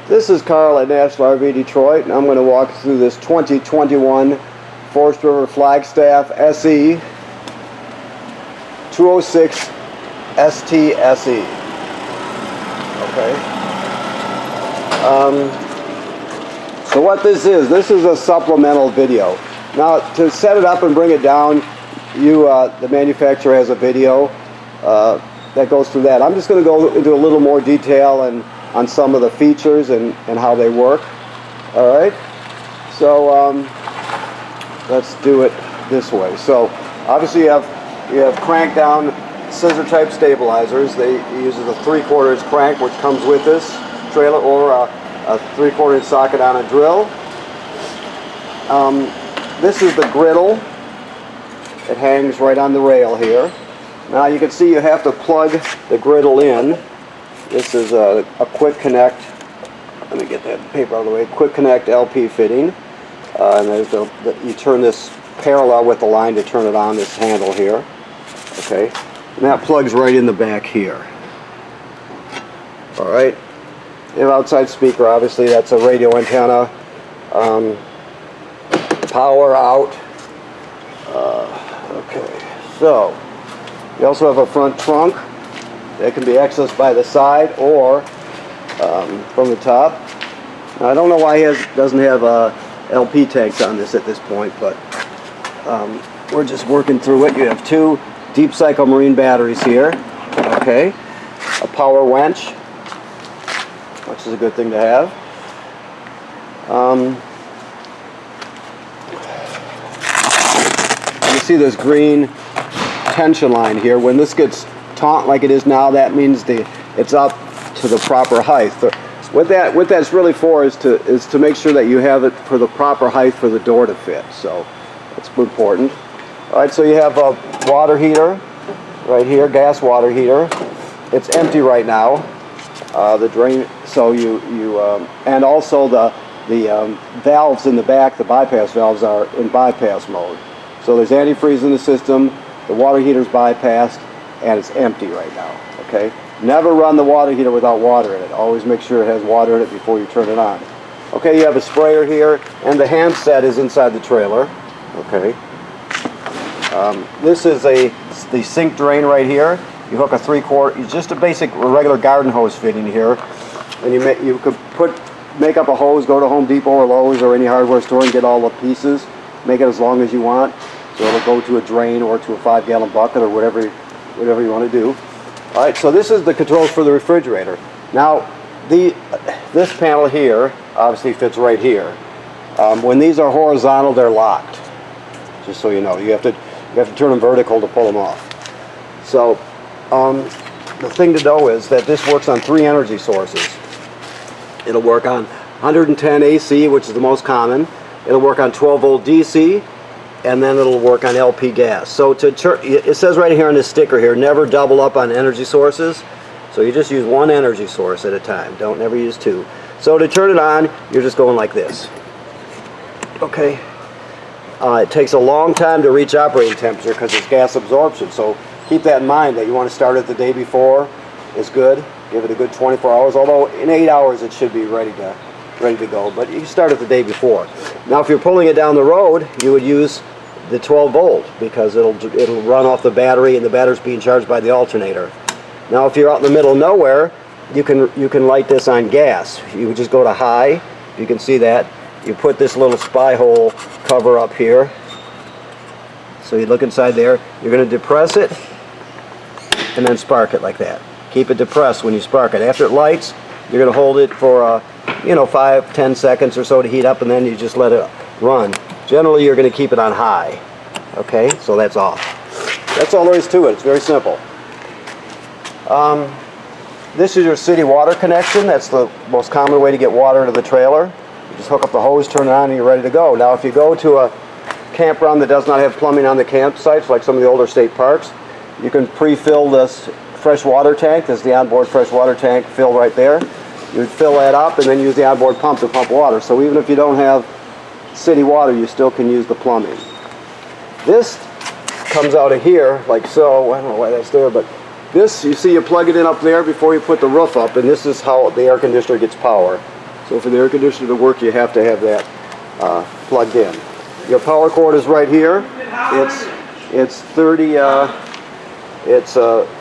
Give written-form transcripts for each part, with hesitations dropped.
This is Carl at National RV Detroit, and I'm going to walk you through this 2021 Forest River Flagstaff SE 206 STSE. Okay. So what this is a supplemental video. Now, to set it up and bring it down, the manufacturer has a video that goes through that. I'm just going to go into a little more detail and on some of the features and how they work. All right. So let's do it this way. So obviously you have crank down scissor type stabilizers. They uses a 3/4 inch crank, which comes with this trailer, or a 3/4 inch socket on a drill. This is the griddle. It hangs right on the rail here. Now you can see you have to plug the griddle in. This is a quick connect. Let me get that paper out of the way. Quick connect LP fitting. And there's you turn this parallel with the line to turn it on, this handle here. Okay. And that plugs right in the back here. Alright. You have outside speaker, obviously. That's a radio antenna. Power out. Okay. So, you also have a front trunk that can be accessed by the side or from the top. Now, I don't know why he doesn't have LP tanks on this at this point, but we're just working through it. You have two deep cycle marine batteries here. Okay, a power winch, which is a good thing to have. You see this green tension line here. When this gets taut like it is now, that means it's up to the proper height. What that's really for is to make sure that you have it for the proper height for the door to fit. So that's important. All right, so you have a water heater right here, gas water heater. It's empty right now. The drain. So and also the valves in the back, the bypass valves, are in bypass mode. So there's antifreeze in the system. The water heater's bypassed, and it's empty right now. Okay. Never run the water heater without water in it. Always make sure it has water in it before you turn it on. Okay, you have a sprayer here, and the handset is inside the trailer. Okay. This is the sink drain right here. You hook a 3/4, just a basic regular garden hose fitting here, and you could make up a hose, go to Home Depot or Lowe's or any hardware store and get all the pieces. Make it as long as you want, so it'll go to a drain or to a 5-gallon bucket or whatever you want to do. All right, so this is the controls for the refrigerator. Now, this panel here obviously fits right here. When these are horizontal, they're locked. Just so you know, you have to turn them vertical to pull them off. So, the thing to know is that this works on 3 energy sources. It'll work on 110 AC, which is the most common. It'll work on 12-volt DC. And then it'll work on LP gas. So it says right here on this sticker here, never double up on energy sources. So you just use one energy source at a time. Don't never use two. So to turn it on, you're just going like this. Okay. It takes a long time to reach operating temperature because it's gas absorption. So keep that in mind, that you want to start it the day before is good. Give it a good 24 hours. Although in 8 hours it should be ready to go. But you start it the day before. Now if you're pulling it down the road, you would use the 12-volt because it'll run off the battery, and the battery's being charged by the alternator. Now if you're out in the middle of nowhere, you can light this on gas. You would just go to high. You can see that. You put this little spy hole cover up here. So you look inside there. You're going to depress it and then spark it like that. Keep it depressed when you spark it. After it lights, you're going to hold it for 5-10 seconds or so to heat up, and then you just let it run. Generally, you're going to keep it on high. Okay, so that's off. That's all there is to it. It's very simple. This is your city water connection. That's the most common way to get water to the trailer. You just hook up the hose, turn it on, and you're ready to go. Now, if you go to a campground that does not have plumbing on the campsites, like some of the older state parks, you can pre-fill this fresh water tank. This is the onboard fresh water tank filled right there. You would fill that up and then use the onboard pump to pump water. So even if you don't have city water, you still can use the plumbing. This comes out of here like so. I don't know why that's there, but this, you see, you plug it in up there before you put the roof up, and this is how the air conditioner gets power. So for the air conditioner to work, you have to have that plugged in. Your power cord is right here. It's 30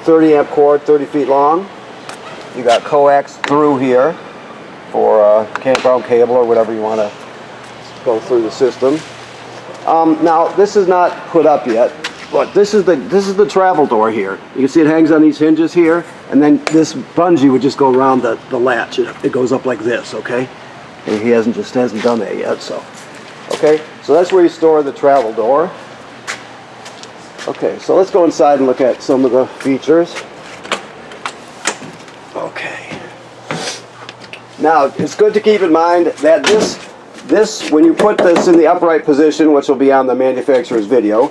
30 amp cord, 30 feet long. You got coax through here for campground cable or whatever you want to go through the system. Now this is not put up yet, but this is the travel door here. You can see it hangs on these hinges here, and then this bungee would just go around the latch. It goes up like this, okay? And he hasn't done that yet, so okay. So that's where you store the travel door. Okay, so let's go inside and look at some of the features. Okay. Now, it's good to keep in mind that this, when you put this in the upright position, which will be on the manufacturer's video,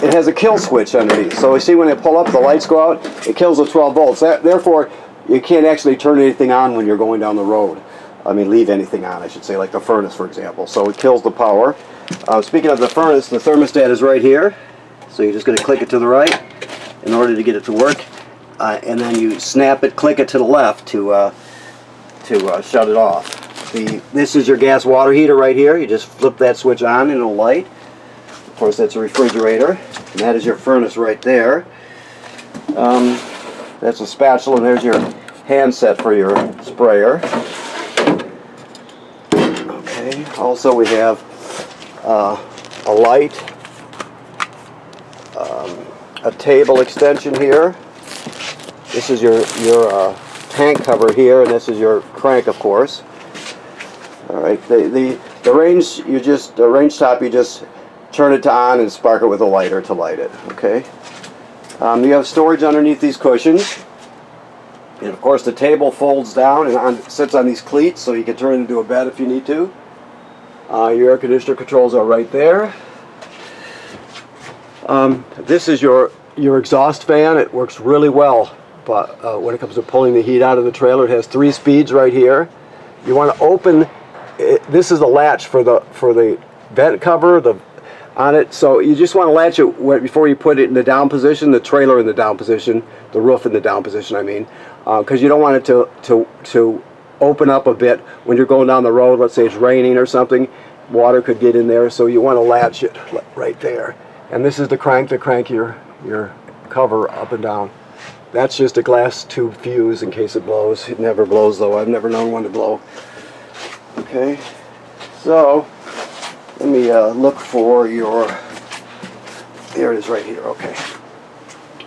it has a kill switch underneath. So you see when they pull up, the lights go out, it kills the 12 volts. Therefore, you can't actually turn anything on when you're going down the road. I mean, leave anything on, I should say, like the furnace, for example. So it kills the power. Speaking of the furnace, the thermostat is right here. So you're just going to click it to the right in order to get it to work. And then you snap it, click it to the left to shut it off. This is your gas water heater right here. You just flip that switch on and it'll light. Of course, that's a refrigerator. And that is your furnace right there. That's a spatula, and there's your handset for your sprayer. Okay. Also, we have a light, a table extension here. This is your tank cover here, and this is your crank, of course. All right. The range top, you just turn it to on and spark it with a lighter to light it. Okay. You have storage underneath these cushions, and of course the table folds down and sits on these cleats, so you can turn it into a bed if you need to. Your air conditioner controls are right there. This is your exhaust fan. It works really well, but when it comes to pulling the heat out of the trailer, it has 3 speeds right here. You want to open it. This is the latch for the vent cover on it, so you just want to latch it before you put it in the down position, the trailer in the down position, the roof in the down position, I mean, because you don't want it to open up a bit when you're going down the road. Let's say it's raining or something, water could get in there, so you want to latch it right there. And this is the crank to crank your cover up and down. That's just a glass tube fuse in case it blows. It never blows though. I've never known one to blow. Okay, so let me look for your, there it is right here. Okay,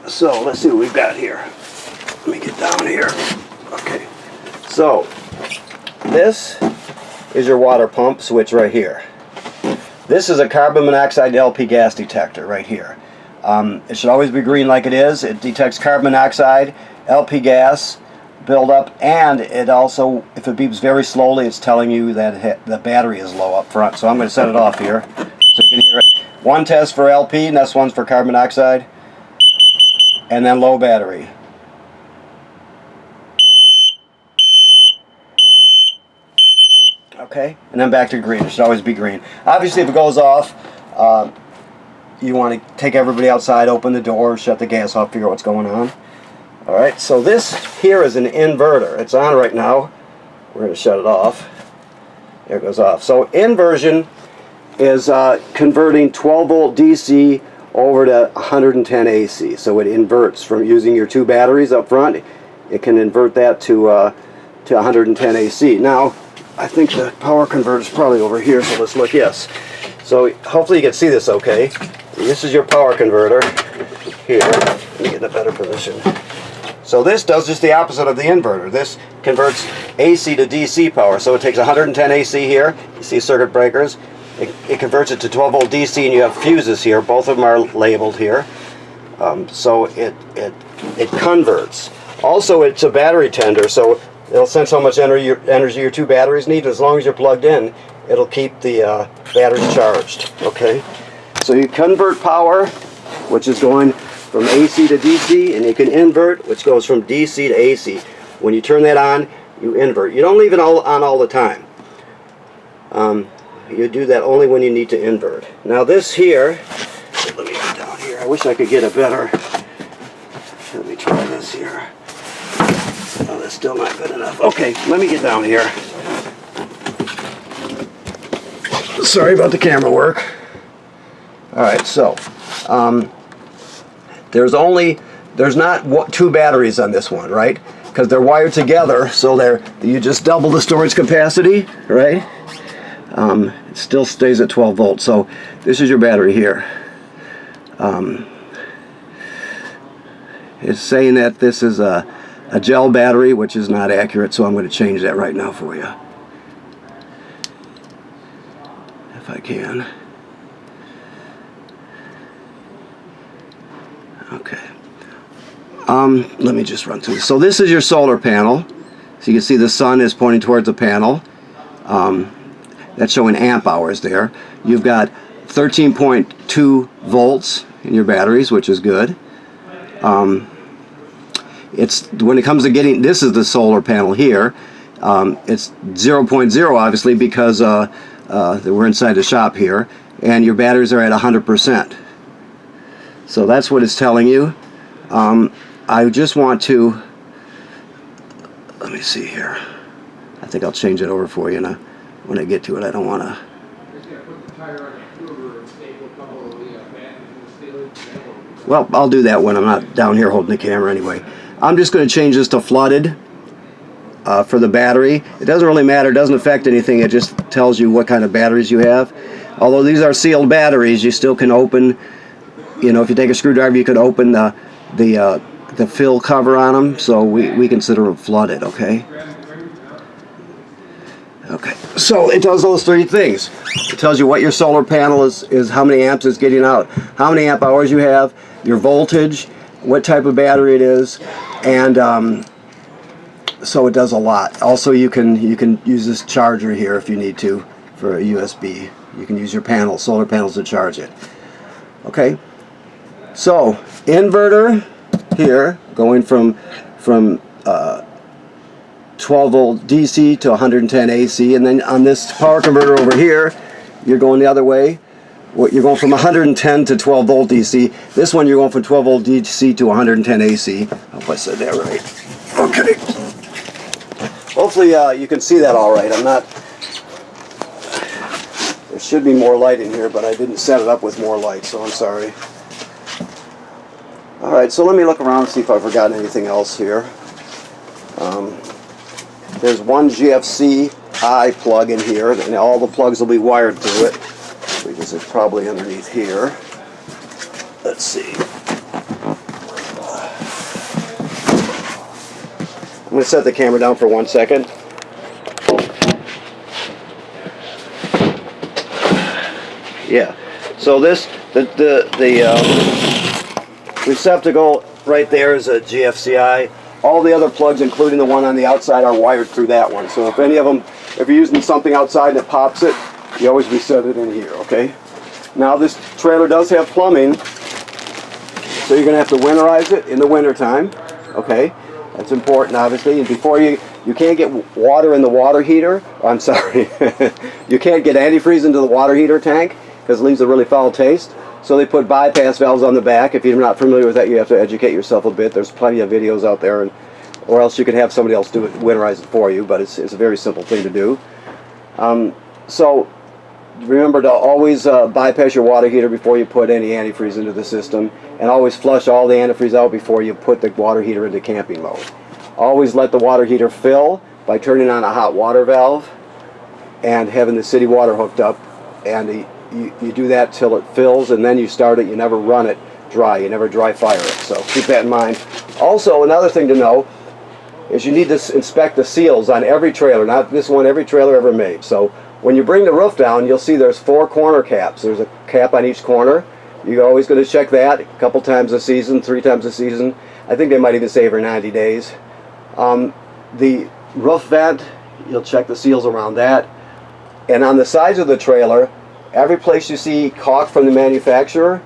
so let's see what we've got here. Let me get down here. Okay, so this is your water pump switch right here. This is a carbon monoxide LP gas detector right here. It should always be green like it is. It detects carbon monoxide, LP gas buildup, and it also, if it beeps very slowly, it's telling you that the battery is low up front. So I'm going to set it off here so you can hear it. One test for LP, and that's one's for carbon monoxide, and then low battery. Okay, and then back to green. It should always be green. Obviously, if it goes off, you want to take everybody outside, open the door, shut the gas off, figure out what's going on. All right, so this here is an inverter. It's on right now. We're going to shut it off. There it goes off. So inversion is converting 12 volt DC over to 110 AC. So it inverts from using your 2 batteries up front. It can invert that to 110 AC. Now, I think the power converter is probably over here, so let's look. Yes. So hopefully you can see this okay. This is your power converter here. Let me get in a better position. So this does just the opposite of the inverter. This converts AC to DC power. So it takes 110 AC here. You see circuit breakers. It converts it to 12 volt DC, and you have fuses here. Both of them are labeled here. So it converts. Also, it's a battery tender, so it'll sense how much energy your 2 batteries need. As long as you're plugged in, it'll keep the batteries charged. Okay. So you convert power, which is going from AC to DC, and you can invert, which goes from DC to AC. When you turn that on, you invert. You don't leave it on all the time. You do that only when you need to invert. Now this here, let me get down here. I wish I could get a better, let me try this here. Oh, that's still not good enough. Okay, let me get down here. Sorry about the camera work. Alright, so there's not two batteries on this one, right? Because they're wired together, so you just double the storage capacity, right? It still stays at 12 volts. So this is your battery here. It's saying that this is a gel battery, which is not accurate, so I'm going to change that right now for you, if I can. Okay. Let me just run through this. So this is your solar panel. So you can see the sun is pointing towards the panel. That's showing amp hours there. You've got 13.2 volts in your batteries, which is good. It's when it comes to getting, this is the solar panel here. It's 0.0 obviously because we're inside the shop here, and your batteries are at 100%. So that's what it's telling you. I just want to, let me see here. I think I'll change it over for you now when I get to it. I don't want to. Well, I'll do that when I'm not down here holding the camera anyway. I'm just going to change this to flooded for the battery. It doesn't really matter. It doesn't affect anything. It just tells you what kind of batteries you have. Although these are sealed batteries, you still can open, you know, if you take a screwdriver, you could open the fill cover on them. So we consider them flooded, okay? Okay, so it does those three things. It tells you what your solar panel is how many amps it's getting out, how many amp hours you have, your voltage, what type of battery it is, and so it does a lot. Also, you can use this charger here if you need to for a USB. You can use your panels, solar panels, to charge it. Okay, so inverter here going from 12 volt DC to 110 AC, and then on this power converter over here, you're going the other way. You're going from 110 to 12 volt DC. This one you're going from 12 volt DC to 110 AC. I hope I said that right. Okay. Hopefully you can see that all right. There should be more light in here, but I didn't set it up with more light, so I'm sorry. All right, so let me look around and see if I've forgotten anything else here. There's one GFCI plug in here, and all the plugs will be wired through it, because it's probably underneath here. Let's see. I'm going to set the camera down for 1 second. Yeah. So this the receptacle right there is a GFCI. All the other plugs, including the one on the outside, are wired through that one. So if any of them, if you're using something outside and it pops it, you always reset it in here, okay? Now this trailer does have plumbing, so you're going to have to winterize it in the wintertime, okay? That's important, obviously. And before you can't get water in the water heater. I'm sorry. You can't get antifreeze into the water heater tank because it leaves a really foul taste. So they put bypass valves on the back. If you're not familiar with that, you have to educate yourself a bit. There's plenty of videos out there, or else you can have somebody else do it, winterize it for you. But it's a very simple thing to do. So remember to always bypass your water heater before you put any antifreeze into the system, and always flush all the antifreeze out before you put the water heater into camping mode. Always let the water heater fill by turning on a hot water valve and having the city water hooked up, and you do that till it fills, and then you start it. You never run it dry. You never dry fire it. So keep that in mind. Also, another thing to know is you need to inspect the seals on every trailer. Not this one, every trailer ever made. So when you bring the roof down, you'll see there's 4 corner caps. There's a cap on each corner. You're always going to check that a couple times a season, 3 times a season. I think they might even say every 90 days. The roof vent, you'll check the seals around that. And on the sides of the trailer, every place you see caulk from the manufacturer,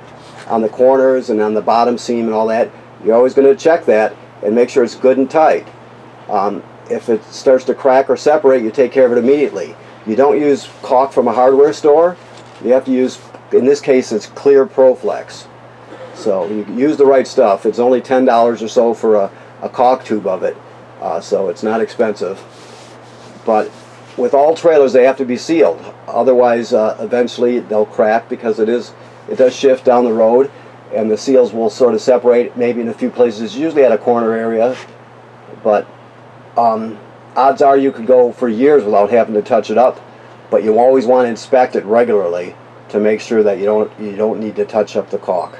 on the corners and on the bottom seam and all that, you're always going to check that and make sure it's good and tight. If it starts to crack or separate, you take care of it immediately. You don't use caulk from a hardware store. You have to use, in this case, it's clear ProFlex. So you use the right stuff. It's only $10 or so for a caulk tube of it, so it's not expensive. But with all trailers, they have to be sealed. Otherwise, eventually they'll crack because it does shift down the road, and the seals will sort of separate. Maybe in a few places, usually at a corner area, but odds are you could go for years without having to touch it up. But you always want to inspect it regularly to make sure that you don't need to touch up the caulk.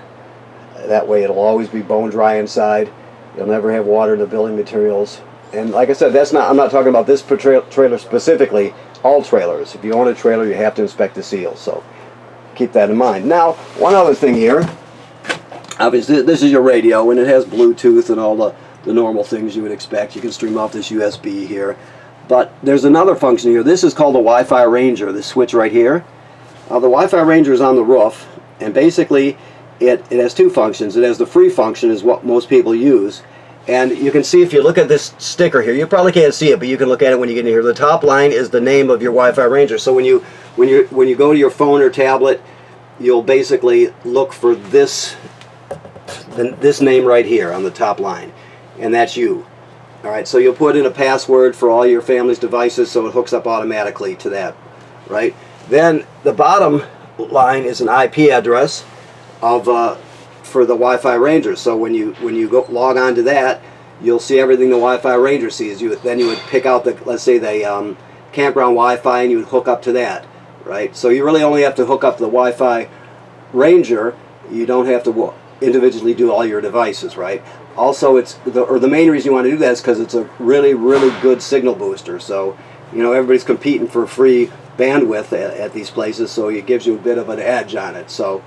That way, it'll always be bone dry inside. You'll never have water in the building materials. And like I said, I'm not talking about this trailer specifically. All trailers. If you own a trailer, you have to inspect the seals. So keep that in mind. Now, one other thing here. Obviously, this is your radio, and it has Bluetooth and all the normal things you would expect. You can stream off this USB here. But there's another function here. This is called the Wi-Fi Ranger, this switch right here. The Wi-Fi Ranger is on the roof, and basically it has two functions. It has the free function, is what most people use. And you can see, if you look at this sticker here, you probably can't see it, but you can look at it when you get in here. The top line is the name of your Wi-Fi Ranger. So when you go to your phone or tablet, you'll basically look for this name right here on the top line, and that's you. All right, so you'll put in a password for all your family's devices, so it hooks up automatically to that, right? Then the bottom line is an IP address for the Wi-Fi Ranger. So when you go log on to that, you'll see everything the Wi-Fi Ranger sees. Then you would pick out let's say the campground Wi-Fi, and you would hook up to that, right? So you really only have to hook up the Wi-Fi Ranger. You don't have to individually do all your devices, right? Also, the main reason you want to do that is because it's a really, really good signal booster. So, everybody's competing for free bandwidth at these places, so it gives you a bit of an edge on it. So,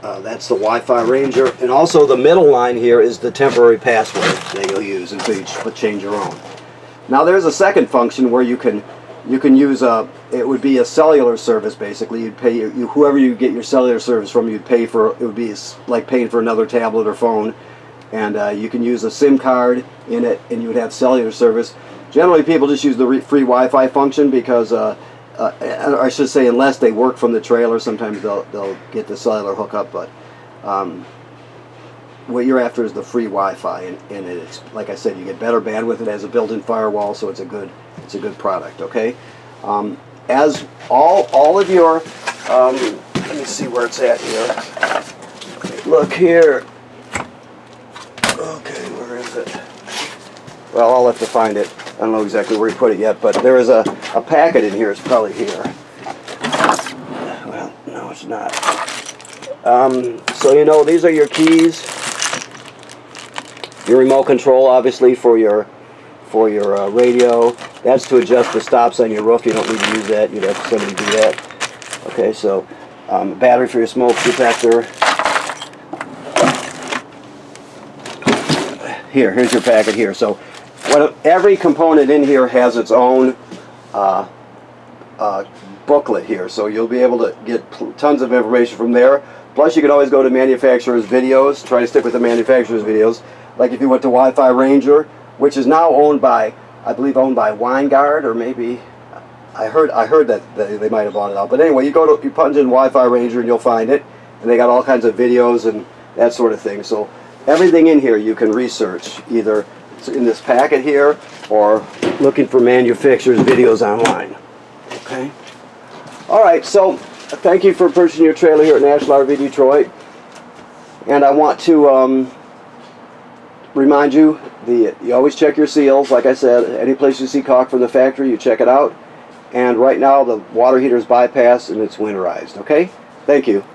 that's the Wi-Fi Ranger. And also, the middle line here is the temporary password that you'll use until you change your own. Now, there's a second function where you can use it would be a cellular service. Basically, you'd pay whoever you get your cellular service from. You'd pay for it. Would be like paying for another tablet or phone, and you can use a SIM card in it, and you would have cellular service. Generally, people just use the free Wi-Fi function because, I should say, unless they work from the trailer, sometimes they'll get the cellular hookup. But what you're after is the free Wi-Fi, and it's, like I said, you get better bandwidth. It has a built-in firewall, so it's a good product. Okay, as all of your let me see where it's at here. Look here. Okay, where is it? Well, I'll have to find it. I don't know exactly where he put it yet, but there is a packet in here. It's probably here. Well, no, it's not. So these are your keys. Your remote control, obviously, for your radio. That's to adjust the stops on your roof. You don't need to use that. You'd have somebody do that. Okay, so battery for your smoke detector. Here's your packet here. So every component in here has its own booklet here. So you'll be able to get tons of information from there. Plus, you can always go to manufacturer's videos. Try to stick with the manufacturer's videos. Like if you went to Wi-Fi Ranger, which is now I believe owned by Weingard, or maybe I heard that they might have bought it out. But anyway, you punch in Wi-Fi Ranger and you'll find it, and they got all kinds of videos and that sort of thing. So everything in here you can research, either in this packet here or looking for manufacturers' videos online. Okay. All right. So thank you for purchasing your trailer here at National RV Detroit, and I want to remind you, you always check your seals. Like I said, any place you see caulk from the factory, you check it out. And right now the water heater is bypassed and it's winterized. Okay? Thank you.